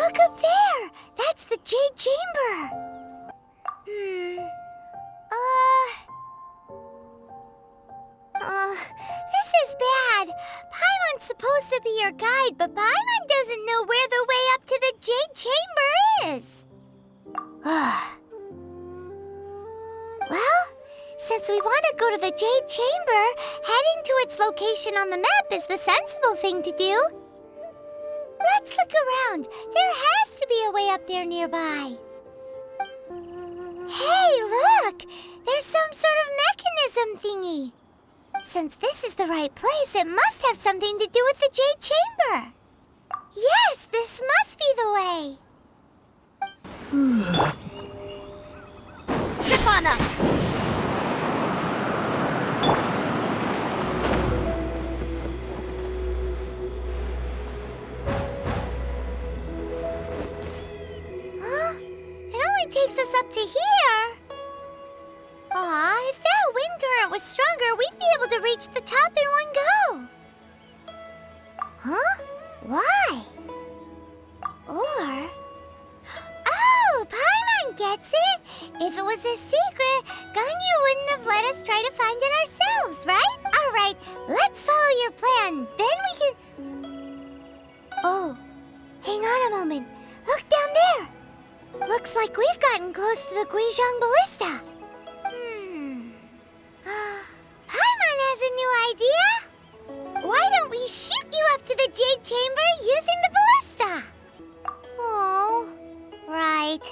Look up there! That's the Jade Chamber! This is bad. Paimon's supposed to be your guide, but Paimon doesn't know where the way up to the Jade Chamber is. Well, since we want to go to the Jade Chamber, heading to its location on the map is the sensible thing to do. Let's look around. There has to be a way up there nearby. Hey, look! There's some sort of mechanism thingy. Since this is the right place, it must have something to do with the Jade Chamber. Yes, this must be the way. Shipana! Huh? It only takes us up to here. Aw, if that wind current was stronger, we'd be able to reach the top in one go. Huh? Why? Or... Oh, Paimon gets it! If it was a secret, Ganyu wouldn't have let us try to find it ourselves, right? Alright, let's follow your plan. Then we can... Oh, hang on a moment. Look down there. Looks like we've gotten close to the Guizhong Ballista. Paimon has a new idea. Why don't we shoot you up to the Jade Chamber using the ballista? Oh, right.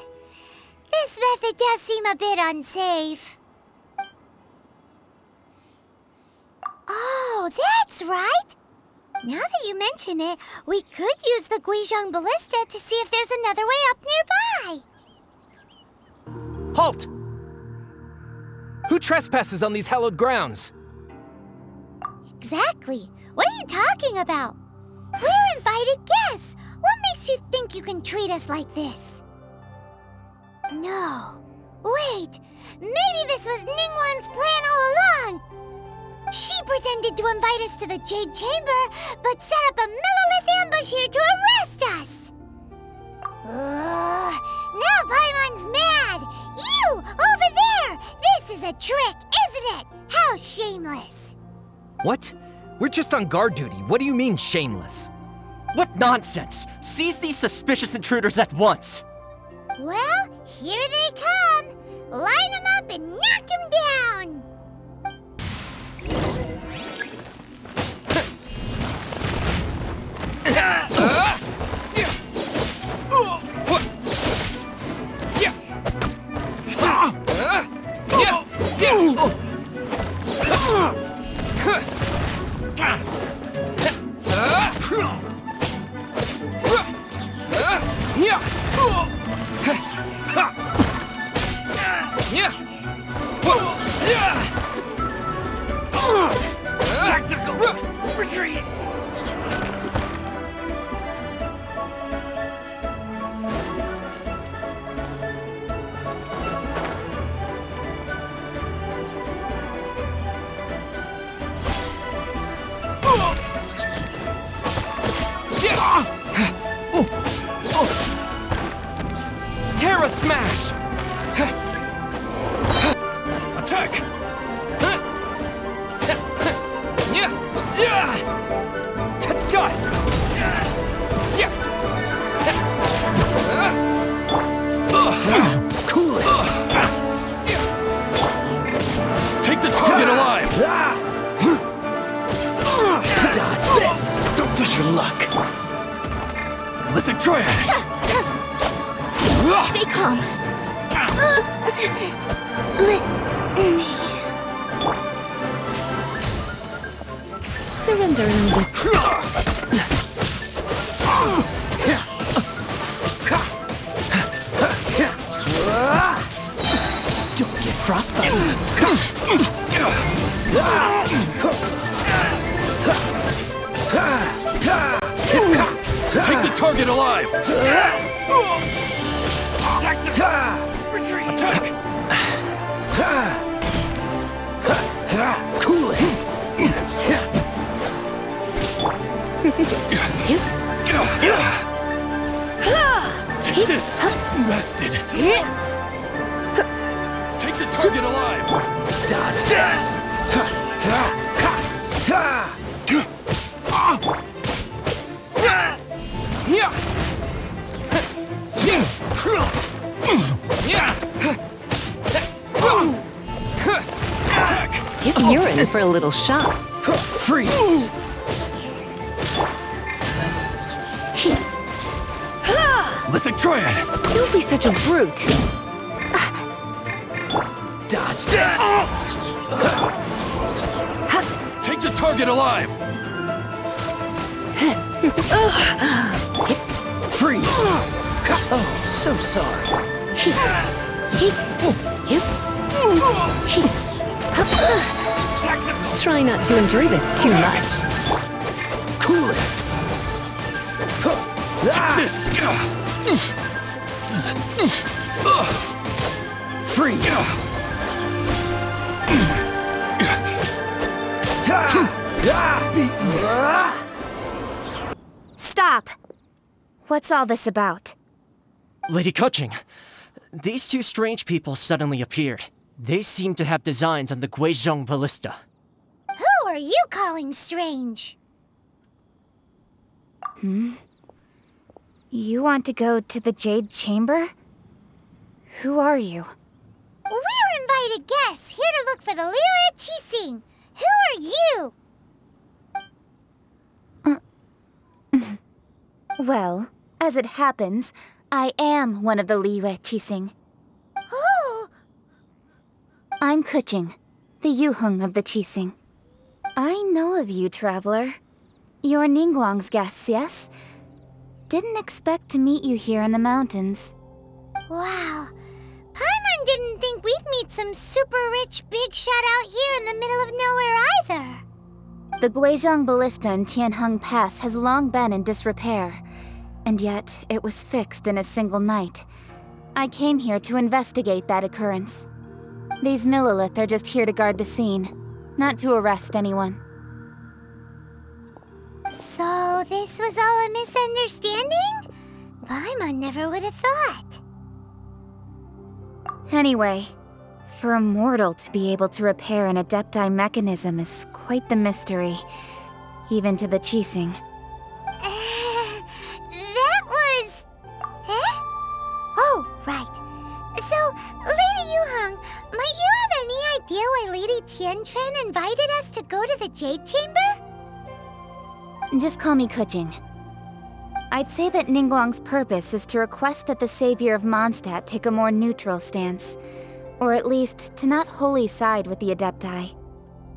This method does seem a bit unsafe. Oh, that's right. Now that you mention it, we could use the Guizhong Ballista to see if there's another way up nearby. Halt! Who trespasses on these hallowed grounds? Exactly. What are you talking about? We're invited guests. What makes you think you can treat us like this? No. Wait. Maybe this was Ningguang's plan all along. She pretended to invite us to the Jade Chamber, but set up a millilith ambush here to arrest us. Now Paimon's mad. You, over there. This is a trick, isn't it? How shameless. What? We're just on guard duty. What do you mean, shameless? What nonsense! Seize these suspicious intruders at once! Well, here they come. Line them up and knock them down. Tactical retreat! Terra Smash! Attack! To dust! Cool it! Take the target alive! Dodge this! Don't push your luck! Lithic Triad! Stay calm. Surrender and Don't get frostbite! Take the target alive! Retreat! Attack! Cool it! Take this, bastard! Take the target alive! Dodge this! Attack! You're in for a little shock. Freeze! Lithic Triad! Don't be such a brute. Dodge this! Take the target alive! Freeze! Oh, so sorry. Try not to enjoy this too much. Cool it! Take this! Freeze! Stop! What's all this about? Lady Kuching, these two strange people suddenly appeared. They seem to have designs on the Guizhong ballista. Who are you calling strange? You want to go to the Jade Chamber? Who are you? We're invited guests here to look for the Liyue Qixing. Who are you? Well, as it happens, I am one of the Liyue Qixing. Oh! I'm Kuching, the Yuheng of the Qixing. I know of you, traveler. You're Ningguang's guests, yes? Didn't expect to meet you here in the mountains. Wow. Paimon didn't think we'd meet some super rich big shot out here in the middle of nowhere either. The Guizhong Ballista in Tianheng Pass has long been in disrepair, and yet it was fixed in a single night. I came here to investigate that occurrence. These Millilith are just here to guard the scene, not to arrest anyone. So this was all a misunderstanding? Paimon never would have thought. Anyway, for a mortal to be able to repair an Adepti mechanism is quite the mystery, even to the Qixing. That was... Eh? Oh, right. So, Lady Yuheng, might you have any idea why Lady Tianquan invited us to go to the Jade Chamber? Just call me Kuching. I'd say that Ningguang's purpose is to request that the savior of Mondstadt take a more neutral stance. Or at least, to not wholly side with the Adepti.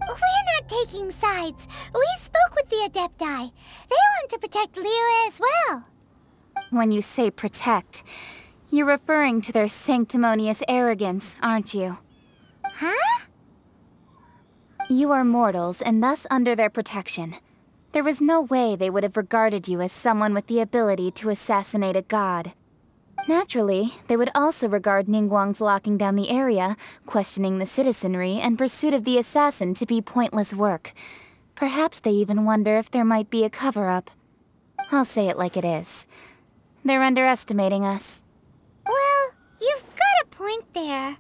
We're not taking sides. We spoke with the Adepti. They want to protect Liyue as well. When you say protect, you're referring to their sanctimonious arrogance, aren't you? Huh? You are mortals, and thus under their protection. There was no way they would have regarded you as someone with the ability to assassinate a god. Naturally, they would also regard Ningguang's locking down the area, questioning the citizenry, and pursuit of the assassin to be pointless work. Perhaps they even wonder if there might be a cover-up. I'll say it like it is. They're underestimating us. Well, you've got a point there.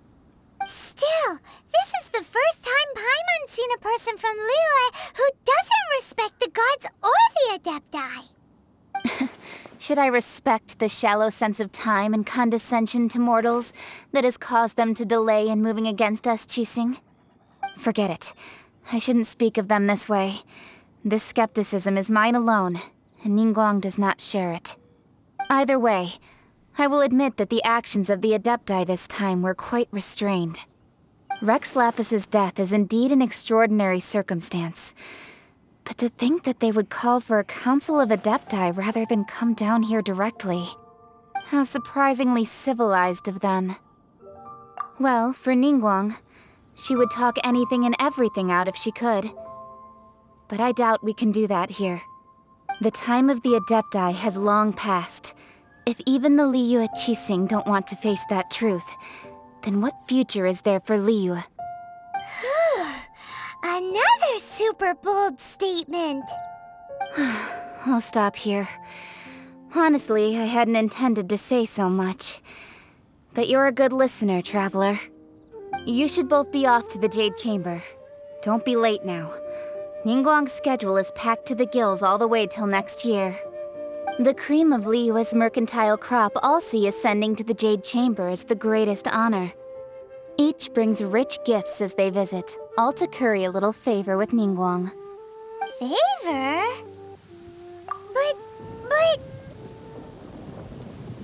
Still, this is the first time Paimon's seen a person from Liyue who doesn't respect the gods or the Adepti. Should I respect the shallow sense of time and condescension to mortals that has caused them to delay in moving against us, Qixing? Forget it. I shouldn't speak of them this way. This skepticism is mine alone, and Ningguang does not share it. Either way, I will admit that the actions of the Adepti this time were quite restrained. Rex Lapis's death is indeed an extraordinary circumstance. But to think that they would call for a council of Adepti rather than come down here directly. How surprisingly civilized of them. Well, for Ningguang, she would talk anything and everything out if she could. But I doubt we can do that here. The time of the Adepti has long passed. If even the Liyue Qixing don't want to face that truth, then what future is there for Liyue? Another super bold statement. I'll stop here. Honestly, I hadn't intended to say so much. But you're a good listener, Traveler. You should both be off to the Jade Chamber. Don't be late now. Ningguang's schedule is packed to the gills all the way till next year. The cream of Liyue's mercantile crop all see ascending to the Jade Chamber as the greatest honor. Each brings rich gifts as they visit, all to curry a little favor with Ningguang. Favor? But...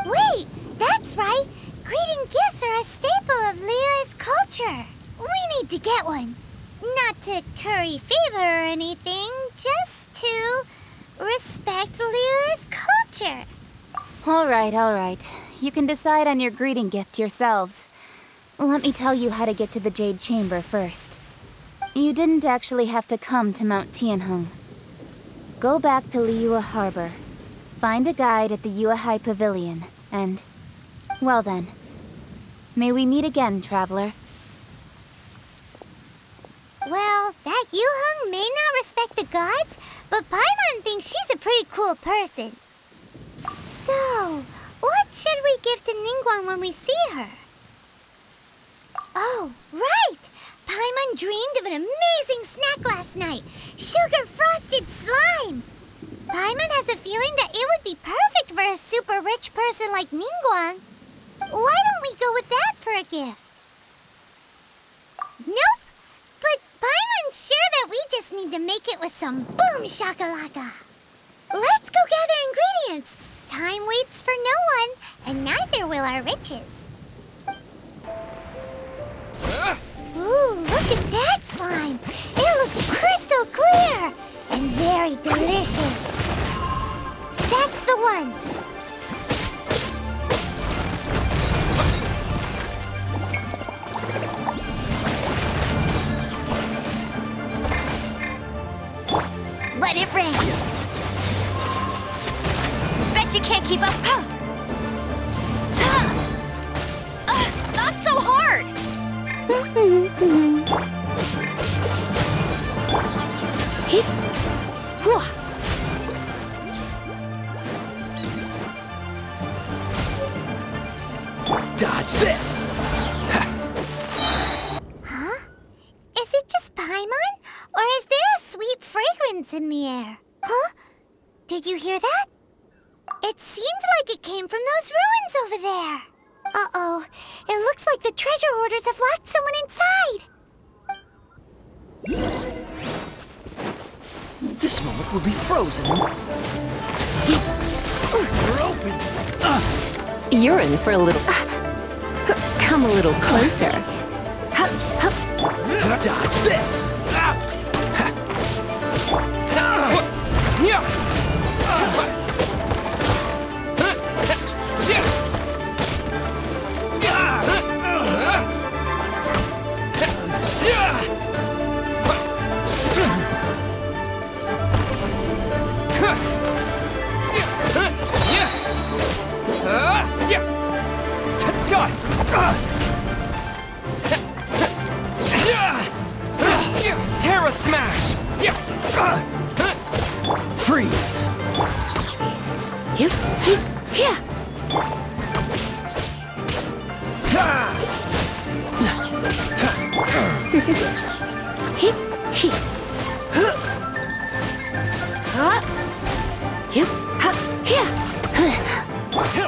Wait, that's right! Greeting gifts are a staple of Liyue's culture. We need to get one. Not to curry favor or anything, just to respect Liyue's culture. Alright. You can decide on your greeting gift yourselves. Let me tell you how to get to the Jade Chamber first. You didn't actually have to come to Mount Tianheng. Go back to Liyue Harbor. Find a guide at the Yuehai Pavilion, and... well then. May we meet again, Traveler. Well, that Yuheng may not respect the gods, but Paimon thinks she's a pretty cool person. So, what should we give to Ningguang when we see her? Oh, right! Paimon dreamed of an amazing snack last night. Sugar-frosted slime! Paimon has a feeling that it would be perfect for a super rich person like Ningguang. Why don't we go with that for a gift? Nope! But Paimon's sure that we just need to make it with some boom shakalaka. Let's go gather ingredients. Time waits for no one, and neither will our riches. Ooh, look at that slime. It looks crystal clear and very delicious. That's the one. Let it rain! Bet you can't keep up! Not so hard! Dodge this! Huh? Is it just Paimon? Or is there a sweet fragrance in the air? Huh? Did you hear that? It seemed like it came from those ruins over there. Uh-oh. It looks like the treasure hoarders have locked someone inside. This moment will be frozen. We're open! You're in for a little... Come a little closer. Dodge this! Dust! Terra Smash! Freeze!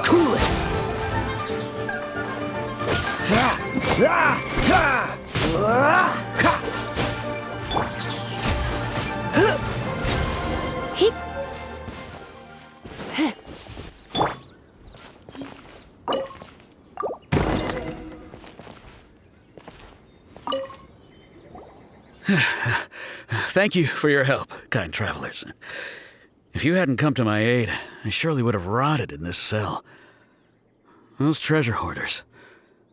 Cool it! Thank you for your help, kind travelers. If you hadn't come to my aid, I surely would have rotted in this cell. Those treasure hoarders,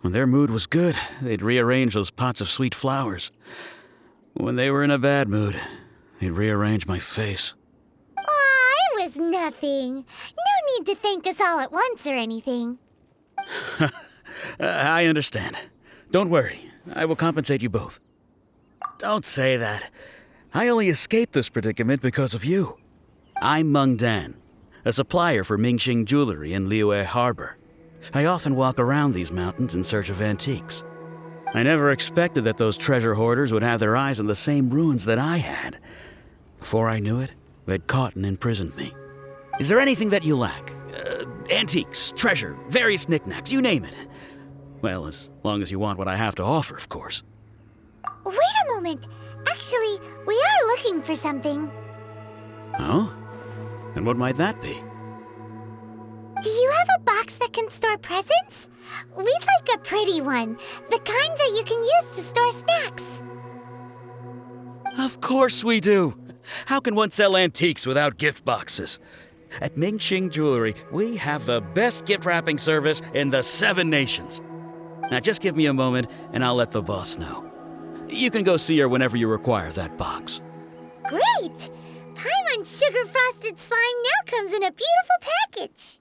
when their mood was good, they'd rearrange those pots of sweet flowers. When they were in a bad mood, they'd rearrange my face. Aw, it was nothing. No need to thank us all at once or anything. I understand. Don't worry, I will compensate you both. Don't say that. I only escaped this predicament because of you. I'm Meng Dan. a supplier for Mingxing jewelry in Liyue Harbor. I often walk around these mountains in search of antiques. I never expected that those treasure hoarders would have their eyes on the same ruins that I had. Before I knew it, they'd caught and imprisoned me. Is there anything that you lack? Antiques, treasure, various knickknacks, you name it. Well, as long as you want what I have to offer, of course. Wait a moment. Actually, we are looking for something. Oh? And what might that be? Do you have a box that can store presents? We'd like a pretty one. The kind that you can use to store snacks. Of course we do. How can one sell antiques without gift boxes? At Mingxing Jewelry, we have the best gift wrapping service in the 7 nations. Now just give me a moment and I'll let the boss know. You can go see her whenever you require that box. Great! Paimon's sugar frosted slime now comes in a beautiful package.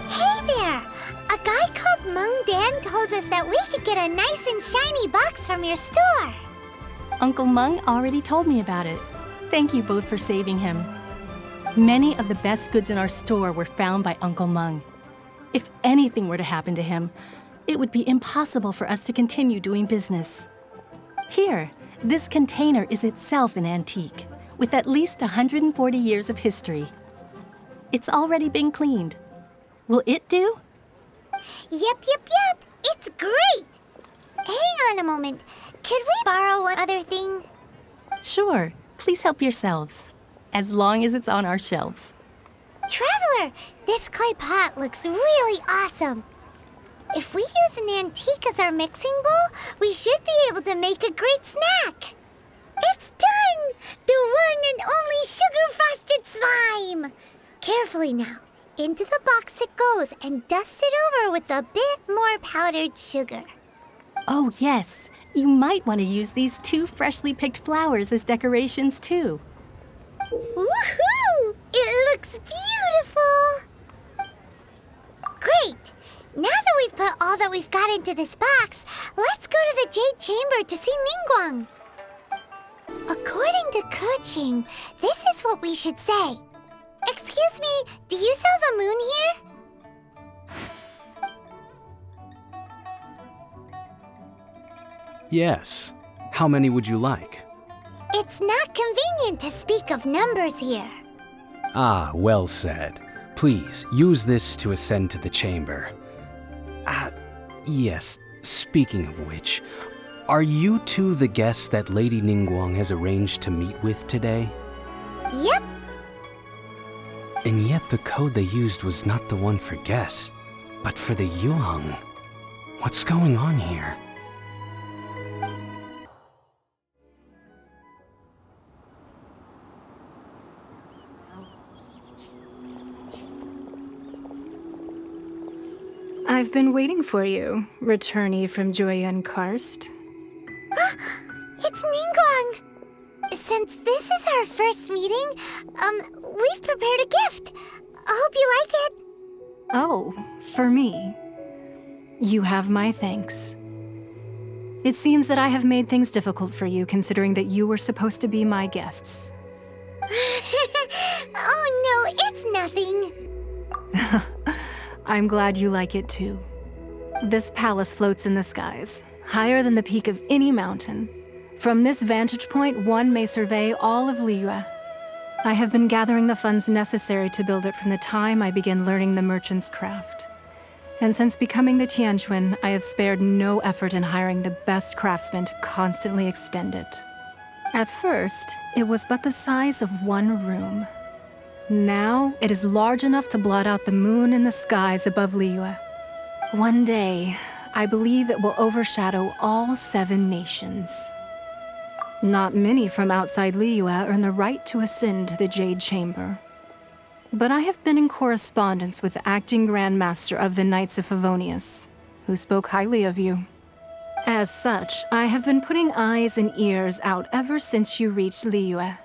Hey there! A guy called Meng Dan told us that we could get a nice and shiny box from your store. Uncle Meng already told me about it. Thank you both for saving him. Many of the best goods in our store were found by Uncle Meng. If anything were to happen to him, it would be impossible for us to continue doing business. Here, this container is itself an antique, with at least 140 years of history. It's already been cleaned. Will it do? Yep. It's great! Hang on a moment. Could we borrow one other thing? Sure, please help yourselves, as long as it's on our shelves. Traveler, this clay pot looks really awesome. If we use an antique as our mixing bowl, we should be able to make a great snack. It's done! The one and only sugar-frosted slime! Carefully now. Into the box it goes and dust it over with a bit more powdered sugar. Oh yes, you might want to use these 2 freshly picked flowers as decorations too. Woohoo! It looks beautiful! Great! Now that we've put all that we've got into this box, let's go to the Jade Chamber to see Ningguang. According to Keqing, this is what we should say. Excuse me, do you sell the moon here? Yes. How many would you like? It's not convenient to speak of numbers here. Ah, well said. Please, use this to ascend to the chamber. Yes, speaking of which, are you two the guests that Lady Ningguang has arranged to meet with today? Yep. And yet the code they used was not the one for guests, but for the Yuheng. What's going on here? I've been waiting for you, returnee from Joyun Karst. It's Ningguang! Since this is our first meeting, we've prepared a gift. I hope you like it. Oh, for me. You have my thanks. It seems that I have made things difficult for you, considering that you were supposed to be my guests. Oh no, it's nothing. I'm glad you like it too. This palace floats in the skies, higher than the peak of any mountain. From this vantage point, one may survey all of Liyue. I have been gathering the funds necessary to build it from the time I began learning the merchant's craft. And since becoming the Tianquan, I have spared no effort in hiring the best craftsmen to constantly extend it. At first, it was but the size of one room. Now, it is large enough to blot out the moon in the skies above Liyue. One day, I believe it will overshadow all 7 nations. Not many from outside Liyue earn the right to ascend to the Jade Chamber. But I have been in correspondence with the acting Grand Master of the Knights of Favonius, who spoke highly of you. As such, I have been putting eyes and ears out ever since you reached Liyue.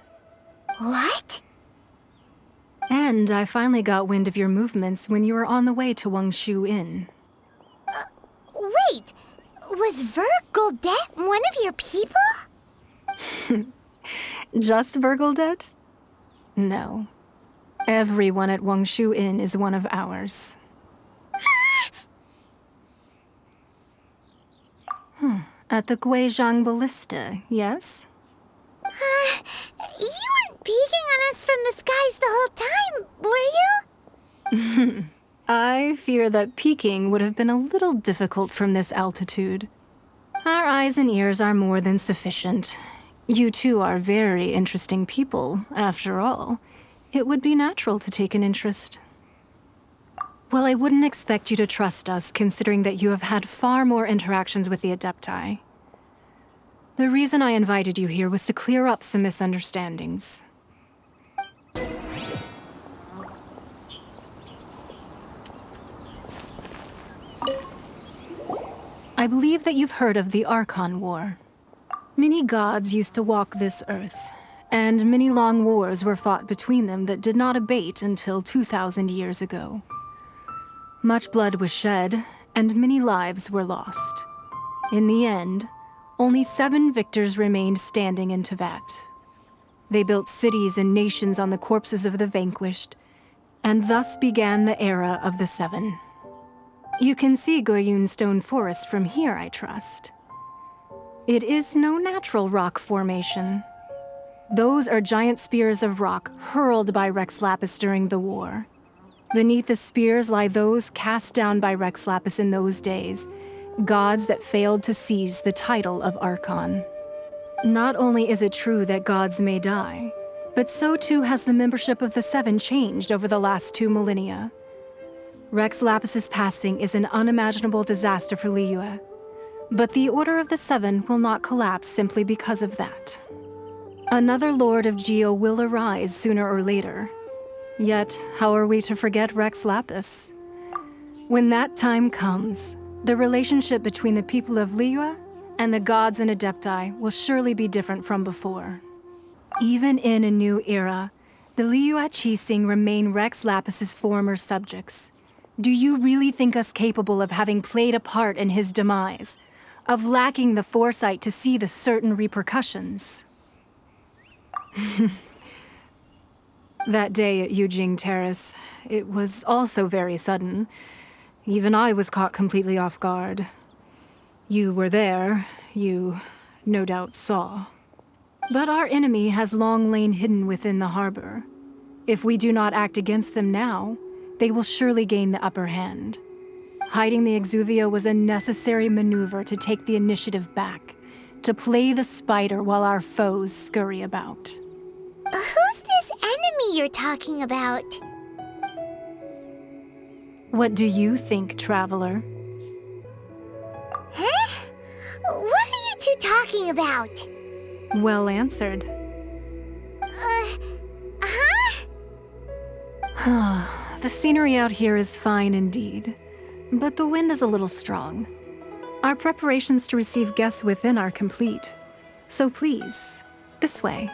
What? And I finally got wind of your movements when you were on the way to Wangshu Inn. Wait, was Vergoldet one of your people? Just Vergoldet? No. Everyone at Wangshu Inn is one of ours. At the Guizhang Ballista, yes? You weren't peeking on us from the skies the whole time, were you? I fear that peeking would have been a little difficult from this altitude. Our eyes and ears are more than sufficient. You two are very interesting people, after all. It would be natural to take an interest. Well, I wouldn't expect you to trust us, considering that you have had far more interactions with the Adepti. The reason I invited you here was to clear up some misunderstandings. I believe that you've heard of the Archon War. Many gods used to walk this earth, and many long wars were fought between them that did not abate until 2,000 years ago. Much blood was shed, and many lives were lost. In the end, only 7 victors remained standing in Tevat. They built cities and nations on the corpses of the vanquished, and thus began the era of the 7. You can see Goyun Stone Forest from here, I trust. It is no natural rock formation. Those are giant spears of rock hurled by Rex Lapis during the war. Beneath the spears lie those cast down by Rex Lapis in those days, gods that failed to seize the title of Archon. Not only is it true that gods may die, but so too has the membership of the 7 changed over the last 2 millennia. Rex Lapis's passing is an unimaginable disaster for Liyue, but the Order of the 7 will not collapse simply because of that. Another Lord of Geo will arise sooner or later. Yet, how are we to forget Rex Lapis? When that time comes, the relationship between the people of Liyue and the gods and Adepti will surely be different from before. Even in a new era, the Liyue Qixing remain Rex Lapis's former subjects. Do you really think us capable of having played a part in his demise? Of lacking the foresight to see the certain repercussions? That day at Yujing Terrace, it was also very sudden. Even I was caught completely off guard. You were there, you no doubt saw. But our enemy has long lain hidden within the harbor. If we do not act against them now, they will surely gain the upper hand. Hiding the Exuvio was a necessary maneuver to take the initiative back, to play the spider while our foes scurry about. Who's this enemy you're talking about? What do you think, Traveler? Huh? What are you two talking about? Well answered. The scenery out here is fine indeed, but the wind is a little strong. Our preparations to receive guests within are complete, so please, this way.